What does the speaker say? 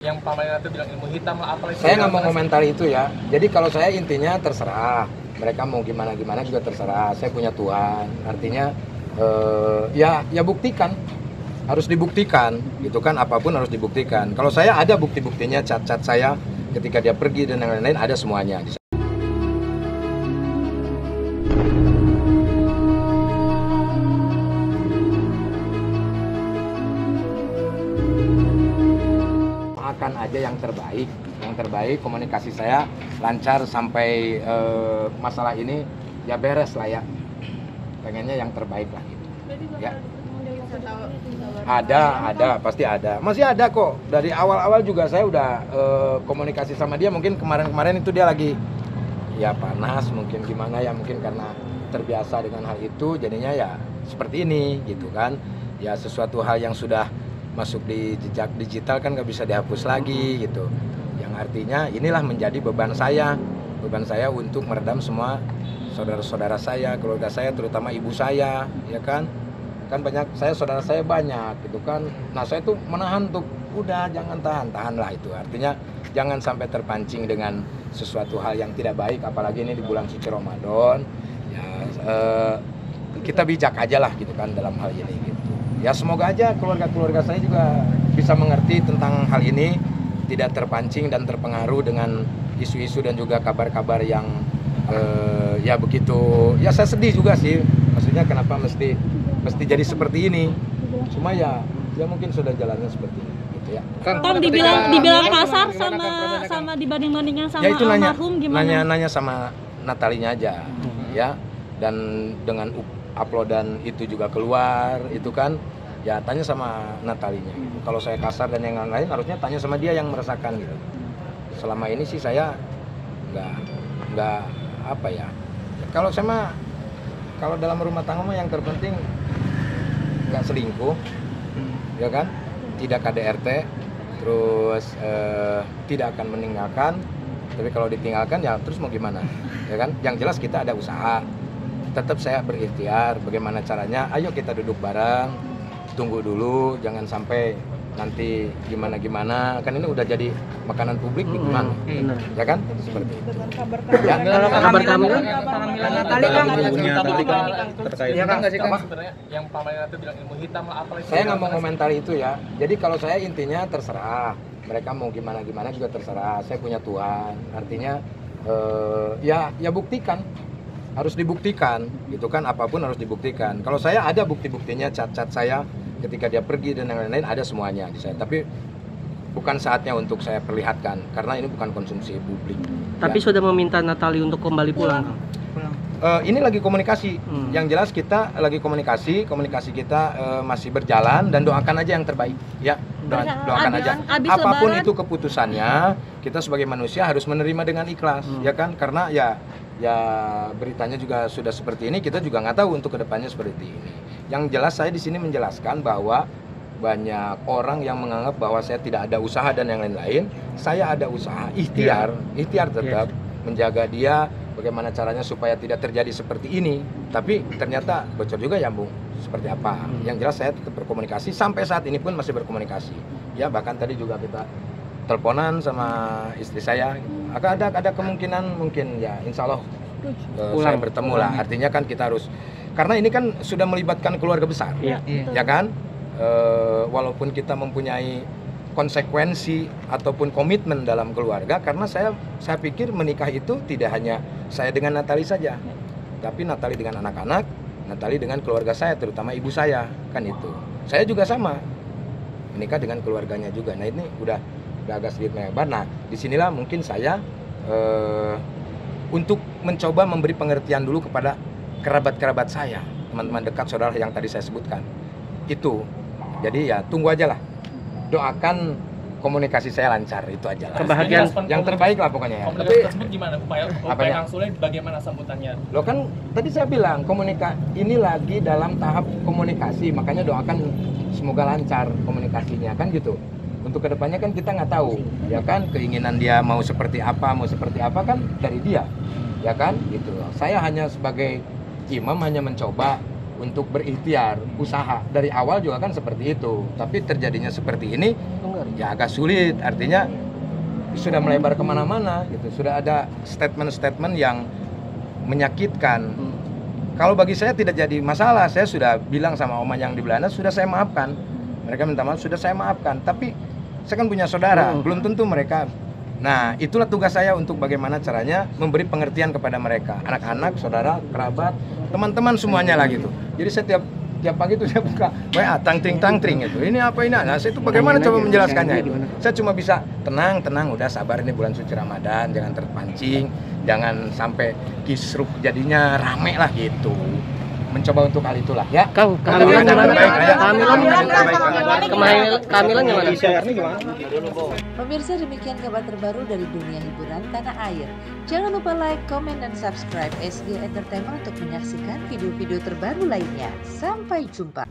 Yang Pak Mayor itu bilang ilmu hitam lah apa. Saya nggak mau komentari itu ya. Jadi kalau saya intinya terserah. Mereka mau gimana juga terserah. Saya punya Tuhan. Artinya ya buktikan. Harus dibuktikan, gitu kan, apapun harus dibuktikan. Kalau saya ada bukti-buktinya, cat-cat saya ketika dia pergi dan yang lain-lain ada semuanya. Akan aja yang terbaik komunikasi saya lancar sampai masalah ini ya beres lah ya. Pengennya yang terbaik lah gitu. Ya. Ada, pasti ada. Masih ada kok. Dari awal-awal juga saya udah komunikasi sama dia. Mungkin kemarin-kemarin itu dia lagi ya panas, mungkin gimana ya, mungkin karena terbiasa dengan hal itu, jadinya ya seperti ini gitu kan. Ya sesuatu hal yang sudah masuk di jejak digital kan nggak bisa dihapus lagi gitu. Yang artinya inilah menjadi beban saya untuk meredam semua saudara-saudara saya, keluarga saya, terutama ibu saya, ya kan banyak, saudara saya banyak gitu kan. Nah saya tuh menahan tuh, udah jangan tahan lah itu. Artinya jangan sampai terpancing dengan sesuatu hal yang tidak baik, apalagi ini di bulan suci Ramadan. Ya kita bijak aja lah gitu kan dalam hal ini gitu. Ya semoga aja keluarga saya juga bisa mengerti tentang hal ini, tidak terpancing dan terpengaruh dengan isu-isu dan juga kabar-kabar yang ya begitu. Ya saya sedih juga sih, maksudnya kenapa mesti jadi seperti ini. Cuma ya mungkin sudah jalannya seperti ini gitu ya. Tom dibilang kasar sama dibanding-bandingkan sama ya itu almarhum gimana? Nanya sama Natalinya aja ya. Dan dengan uploadan itu juga keluar itu kan, ya tanya sama Natalinya gitu. Kalau saya kasar dan yang lain harusnya tanya sama dia yang merasakan gitu. Selama ini sih saya nggak apa ya. Kalau dalam rumah tangga yang terpenting nggak selingkuh, ya kan, tidak KDRT, terus tidak akan meninggalkan. Tapi kalau ditinggalkan ya terus mau gimana, ya kan? Yang jelas kita ada usaha. Tetap saya berikhtiar bagaimana caranya. Ayo kita duduk bareng, tunggu dulu, jangan sampai nanti gimana kan ini udah jadi makanan publik gimana, ya kan, seperti itu. Ya, Kalau kabar kami Natali kan terkait sebenarnya yang Pak Mayor itu bilang ilmu hitam lah apa. Saya nggak mau komentari itu ya. Jadi kalau saya intinya terserah. Mereka mau gimana juga terserah. Saya punya Tuhan. Artinya ya buktikan. Harus dibuktikan, gitu kan, apapun harus dibuktikan. Kalau saya ada bukti-buktinya, cat-cat saya ketika dia pergi dan yang lain-lain ada semuanya di saya. Tapi bukan saatnya untuk saya perlihatkan karena ini bukan konsumsi publik. Tapi ya. sudah meminta Natali untuk kembali pulang. Ini lagi komunikasi. Yang jelas kita lagi komunikasi kita masih berjalan dan doakan aja yang terbaik. Ya, doakan aja. Apapun itu keputusannya, kita sebagai manusia harus menerima dengan ikhlas, ya kan? Karena ya beritanya juga sudah seperti ini, kita juga nggak tahu untuk kedepannya seperti ini. Yang jelas saya di sini menjelaskan bahwa banyak orang yang menganggap bahwa saya tidak ada usaha dan yang lain-lain. Saya ada usaha, ikhtiar tetap menjaga dia. Bagaimana caranya supaya tidak terjadi seperti ini, tapi ternyata bocor juga ya Bung, seperti apa. Yang jelas saya tetap berkomunikasi, sampai saat ini pun masih berkomunikasi. Ya bahkan tadi juga kita teleponan sama istri saya. Ada kemungkinan mungkin ya insya Allah saya bertemu lah. Artinya kan kita harus, karena ini kan sudah melibatkan keluarga besar, ya kan. Walaupun kita mempunyai konsekuensi ataupun komitmen dalam keluarga, karena saya pikir menikah itu tidak hanya saya dengan Natali saja, tapi Natali dengan anak-anak, Natali dengan keluarga saya, terutama ibu saya, kan itu. Saya juga sama, menikah dengan keluarganya juga. Nah ini udah agak sedikit melebar. Nah disinilah mungkin saya untuk mencoba memberi pengertian dulu kepada kerabat-kerabat saya, teman-teman dekat, saudara yang tadi saya sebutkan itu. Jadi ya tunggu aja lah. Doakan komunikasi saya lancar, itu aja lah. Kebahagiaan yang terbaik lah pokoknya ya. Tapi tersebut gimana upaya langsungnya, bagaimana sambutannya? Lo kan tadi saya bilang ini lagi dalam tahap komunikasi, makanya doakan semoga lancar komunikasinya kan gitu. Untuk kedepannya kan kita nggak tahu, ya kan, keinginan dia mau seperti apa kan dari dia, ya kan gitu. Saya hanya sebagai imam hanya mencoba untuk berikhtiar, usaha. Dari awal juga kan seperti itu. Tapi terjadinya seperti ini, ya agak sulit. Artinya sudah melebar kemana-mana gitu. Sudah ada statement-statement yang menyakitkan. Kalau bagi saya tidak jadi masalah. Saya sudah bilang sama oma yang di Belanda, sudah saya maafkan. Mereka minta maaf, sudah saya maafkan. Tapi saya kan punya saudara, belum tentu mereka. Nah, itulah tugas saya untuk bagaimana caranya memberi pengertian kepada mereka, anak-anak, saudara, kerabat, teman-teman semuanya lah gitu. Jadi setiap pagi itu saya buka WA tangtring itu. Ini apa ini? Nah, saya itu bagaimana coba menjelaskannya itu. Saya cuma bisa tenang, udah sabar, ini bulan suci Ramadan, jangan terpancing, jangan sampai kisruh jadinya rame lah gitu. Mencoba untuk hal itulah ya. Kang, kehamilan gimana? Kehamilan gimana? Pemirsa, demikian kabar terbaru dari dunia hiburan tanah air. Jangan lupa like, comment, dan subscribe SG Entertainment untuk menyaksikan video-video terbaru lainnya. Sampai jumpa.